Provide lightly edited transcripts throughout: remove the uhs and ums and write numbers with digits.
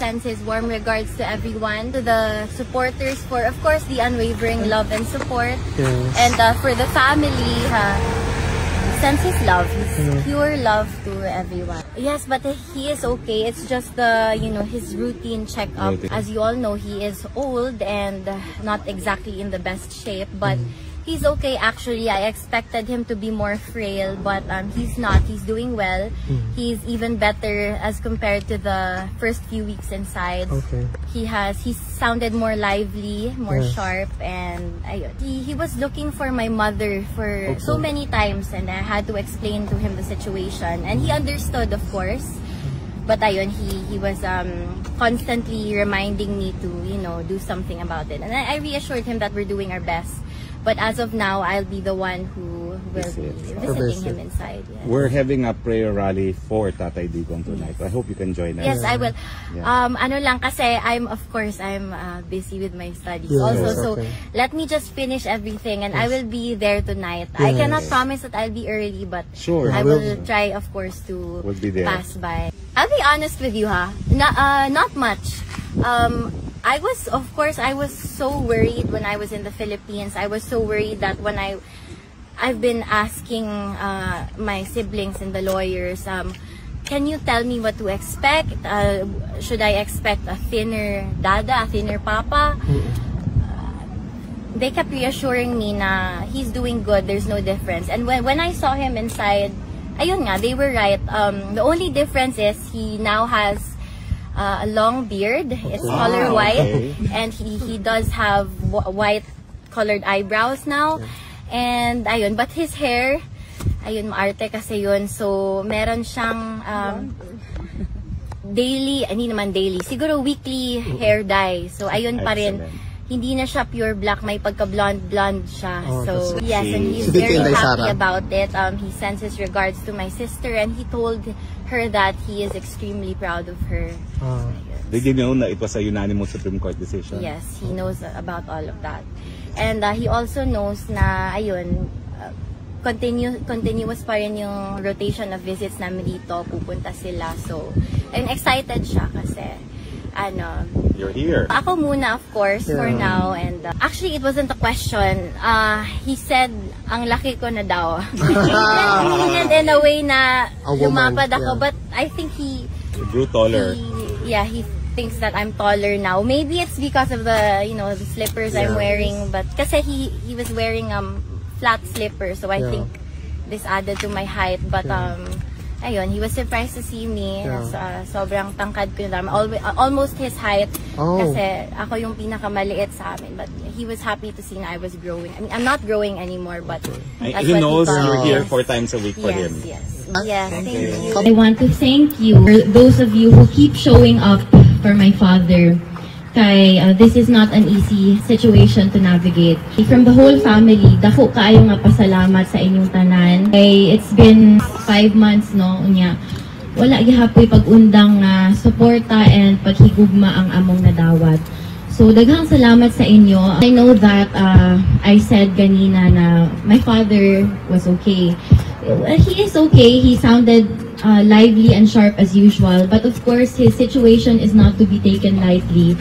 sends his warm regards to everyone, to the supporters for, of course, the unwavering love and support. Yes. And for the family, sends his love, his pure love to everyone. Yes, but he is okay. It's just the, his routine checkup. As you all know, he is old and not exactly in the best shape, but he's okay actually. I expected him to be more frail, but he's not. He's doing well. He's even better as compared to the first few weeks inside. Okay. He sounded more lively, more sharp, and he was looking for my mother for so many times, and I had to explain to him the situation, and he understood, of course. But ayun, he was constantly reminding me to do something about it, and I reassured him that we're doing our best. But as of now, I'll be the one who will be visiting him inside. Yes. We're having a prayer rally for Tatay Digong tonight. I hope you can join us. Yes, I will. Yeah. Ano lang kasi I'm busy with my studies also. So let me just finish everything, and I will be there tonight. I cannot promise that I'll be early, but I will try, of course, to pass by. I'll be honest with you, not much. I was so worried when I was in the Philippines. I was so worried that when I've been asking my siblings and the lawyers, can you tell me what to expect? Should I expect a thinner dada, a thinner papa? They kept reassuring me na he's doing good, there's no difference. And when I saw him inside, ayun nga, they were right. The only difference is he now has a long beard. It's color white, and he does have white colored eyebrows now. And ayun, but his hair, ayun, maarte kasi yun. So meron siyang daily, hindi naman daily, siguro weekly hair dye. So ayun pa rin. Hindi na siya pure black, may pagka-blonde siya. So yes, and he's very happy about it. He sends his regards to my sister, and he told her that he is extremely proud of her. Did you know that it was a unanimous Supreme Court decision? Yes, he knows about all of that. And he also knows na, ayun, continuous pa rin yung rotation of visits namin dito, pupunta sila. So, and excited siya kasi, you're here. Ako muna, of course, for now. And actually, it wasn't a question. He said, ang laki ko na daw. And in a way na lumapad ako. But I think he grew taller. He thinks that I'm taller now. Maybe it's because of the, the slippers I'm wearing. But kasi he was wearing flat slippers. So I think this added to my height. But ayun, he was surprised to see me. Sobrang tangkad ko na. Almost his height. Kasi ako yung pinakamaliit sa amin. But he was happy to see na I was growing. I mean, I'm not growing anymore, but that's he what knows he you're here 4 times a week for him. Yes, thank you. I want to thank you for those of you who keep showing up for my father. This is not an easy situation to navigate. From the whole family, dako kaayo nga pasalamat sa inyong tanan. It's been 5 months, no, unya. Wala gihapoy pag-undang na suporta and paghigugma ang among nadawat. So daghang salamat sa inyo. I know that I said kanina na my father was okay. He is okay. He sounded lively and sharp as usual. But of course, his situation is not to be taken lightly,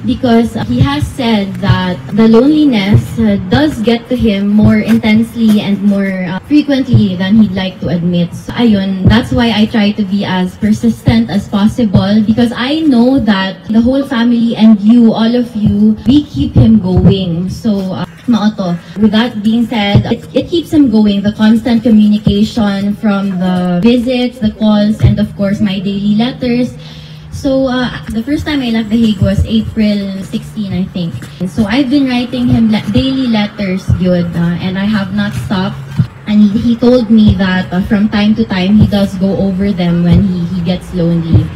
because he has said that the loneliness does get to him more intensely and more frequently than he'd like to admit. So, ayun, that's why I try to be as persistent as possible, because I know that the whole family and you, all of you, we keep him going. So, maoto. With that being said, it keeps him going, the constant communication from the visits, the calls, and of course my daily letters. So the first time I left The Hague was April 16, I think. So I've been writing him daily letters, good, and I have not stopped. And he told me that from time to time he does go over them when he gets lonely.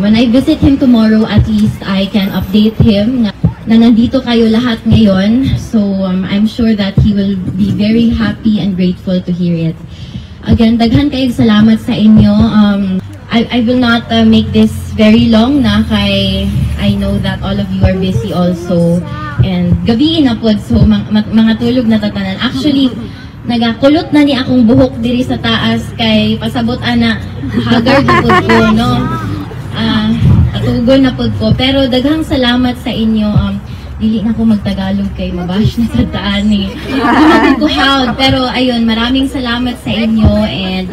When I visit him tomorrow, at least I can update him na nandito kayo lahat ngayon. So I'm sure that he will be very happy and grateful to hear it. Again, daghan kayong salamat sa inyo. I will not make this very long na kay I know that all of you are busy also. And gabi na po, so mga tulog na tatanan. Actually, nagakulot na ni akong buhok diri sa taas kay pasabot ana haggard po, no? Atugon na pod ko. Pero daghang salamat sa inyo. Dili na ko magtagalog kay mabash na sa daan eh. Ko how. Pero ayun, maraming salamat sa inyo and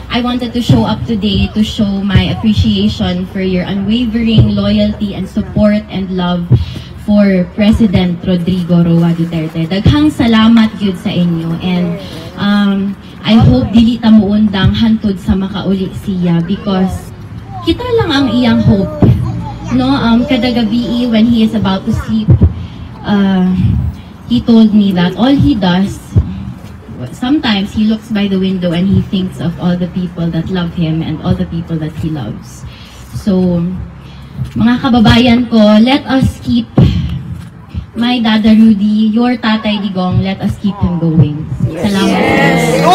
I wanted to show up today to show my appreciation for your unwavering loyalty and support and love for President Rodrigo Roa Duterte. Daghang salamat gyud sa inyo and I hope dili ta muundang hantod sa makauli siya because kita lang ang iyang hope. No, kada gabi when he is about to sleep, he told me that all he does, sometimes he looks by the window and he thinks of all the people that love him and all the people that he loves. So, mga kababayan ko, let us keep my Dada Rudy, your Tatay Digong, let us keep him going. Salamat. Yes.